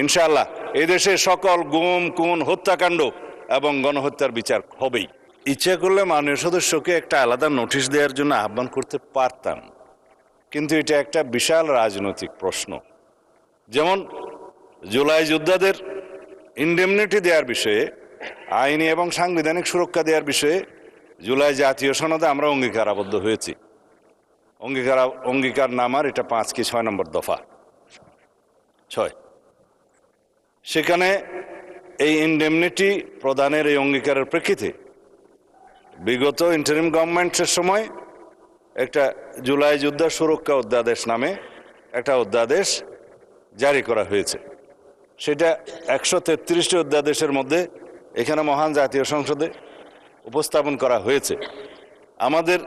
ইনশাআল্লাহ এদেশে সকল গুম খুন হত্যাকাণ্ড এবং গণহত্যার বিচার হবেই। ইচ্ছা করলে মাননীয় সদস্যকে একটা আলাদা নোটিশ দেওয়ার জন্য আহ্বান করতে পারতাম, কিন্তু এটা একটা বিশাল রাজনৈতিক প্রশ্ন। যেমন জুলাই যোদ্ধাদের ইনডেমনিটি দেওয়ার বিষয়ে, আইনি এবং সাংবিধানিক সুরক্ষা দেওয়ার বিষয়ে জুলাই জাতীয় সনদে আমরা অঙ্গীকার আবদ্ধ হয়েছি। অঙ্গীকার নামার এটা 5 কি 6 নম্বর দফা 6। সেখানে এই ইনডেমনিটি প্রদানের এই অঙ্গীকারের প্রেক্ষিতে বিগত ইন্টারিম গভর্নমেন্টের সময় একটা জুলাই যোদ্ধা সুরক্ষা অধ্যাদেশ নামে একটা অধ্যাদেশ জারি করা হয়েছে। সেটা 133টি অধ্যাদেশের মধ্যে এখানে মহান জাতীয় সংসদে উপস্থাপন করা হয়েছে। আমাদের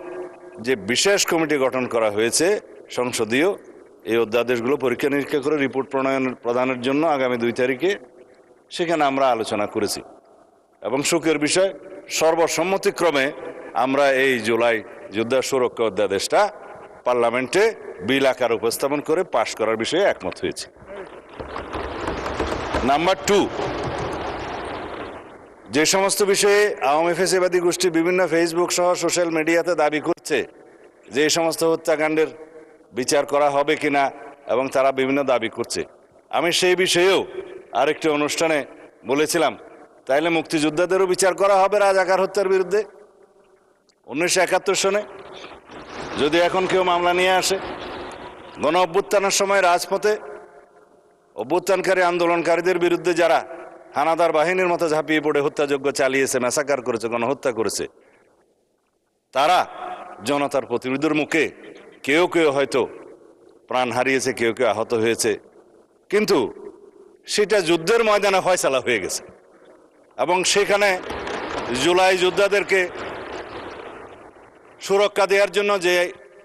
যে বিশেষ কমিটি গঠন করা হয়েছে সংসদীয়, এই অধ্যাদেশগুলো পরীক্ষা নিরীক্ষা করে রিপোর্ট প্রদানের জন্য আগামী 2 তারিখে সেখানে আমরা আলোচনা করেছি এবং সুখের বিষয় সর্বসম্মতিক্রমে আমরা এই জুলাই যোদ্ধা সুরক্ষা অধ্যাদেশটা পার্লামেন্টে বিল আকার উপস্থাপন করে পাশ করার বিষয়ে একমত হয়েছে। নাম্বার 2, যে সমস্ত বিষয়ে আওয়ামী ফ্যাসিবাদী গোষ্ঠী বিভিন্ন ফেসবুক সহ সোশ্যাল মিডিয়াতে দাবি করছে যে এই সমস্ত হত্যাকাণ্ডের বিচার করা হবে কিনা এবং তারা বিভিন্ন দাবি করছে, আমি সেই বিষয়েও আরেকটি অনুষ্ঠানে বলেছিলাম তাইলে মুক্তিযোদ্ধাদেরও বিচার করা হবে রাজাকার হত্যার বিরুদ্ধে 1971 সনে। যদি এখন কেউ মামলা নিয়ে আসে, গণ অভ্যুত্থানের সময় রাজপথে অভ্যুত্থানকারী আন্দোলনকারীদের বিরুদ্ধে যারা হানাদার বাহিনীর মতো ঝাঁপিয়ে পড়ে হত্যাযজ্ঞ চালিয়েছে, ম্যাসাকার করেছে, গণহত্যা করেছে, তারা জনতার প্রতিরোধের মুখে কেউ কেউ হয়তো প্রাণ হারিয়েছে, কেউ কেউ আহত হয়েছে, কিন্তু সেটা যুদ্ধের ময়দানে ফয়সালা হয়ে গেছে। এবং সেখানে জুলাই যোদ্ধাদেরকে সুরক্ষা দেওয়ার জন্য যে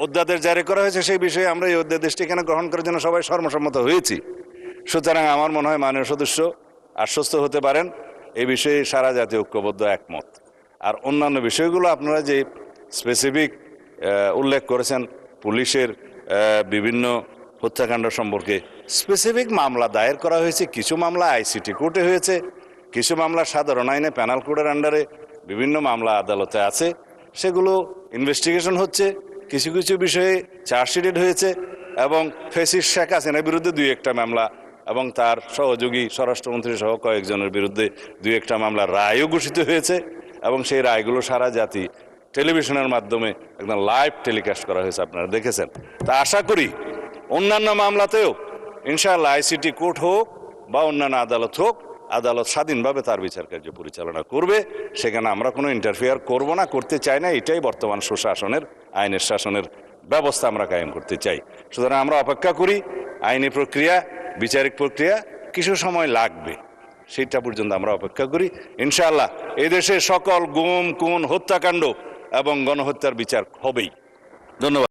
অধ্যাদেশ জারি করা হয়েছে সেই বিষয়ে আমরা এই অধ্যাদেশটি এখানে গ্রহণ করার জন্য সবাই সর্বসম্মত হয়েছি। সুতরাং আমার মনে হয় মাননীয় সদস্য আশ্বস্ত হতে পারেন, এই বিষয়ে সারা জাতীয় ঐক্যবদ্ধ একমত। আর অন্যান্য বিষয়গুলো আপনারা যে স্পেসিফিক উল্লেখ করেছেন, পুলিশের বিভিন্ন হত্যাকাণ্ড সম্পর্কে স্পেসিফিক মামলা দায়ের করা হয়েছে, কিছু মামলা আইসিটি কোর্টে হয়েছে, কিছু মামলা সাধারণ আইনে প্যানাল কোডের আন্ডারে বিভিন্ন মামলা আদালতে আছে, সেগুলো ইনভেস্টিগেশন হচ্ছে। কিছু কিছু বিষয়ে চার্জশিটেড হয়েছে এবং ফেসিস শেখ হাসিনার বিরুদ্ধে 2-1টা মামলা এবং তার সহযোগী স্বরাষ্ট্রমন্ত্রী সহ কয়েকজনের বিরুদ্ধে 2-1টা মামলা রায়ও ঘোষিত হয়েছে এবং সেই রায়গুলো সারা জাতি টেলিভিশনের মাধ্যমে একদম লাইভ টেলিকাস্ট করা হয়েছে, আপনারা দেখেছেন। তা আশা করি অন্যান্য মামলাতেও ইনশাআল্লাহ আইসিটি কোর্ট হোক বা অন্যান্য আদালত হোক, আদালত স্বাধীনভাবে তার বিচার কার্য পরিচালনা করবে, সেখানে আমরা কোনো ইন্টারফেয়ার করব না, করতে চাই না। এটাই বর্তমান সুশাসনের, আইনের শাসনের ব্যবস্থা আমরা কায়েম করতে চাই। সুতরাং আমরা অপেক্ষা করি, আইনি প্রক্রিয়া, বিচারিক প্রক্রিয়া কিছু সময় লাগবে, সেটা পর্যন্ত আমরা অপেক্ষা করি। ইনশাআল্লাহ এদেশে সকল গুম খুন হত্যাকাণ্ড এবং গণহত্যার বিচার হবেই। ধন্যবাদ।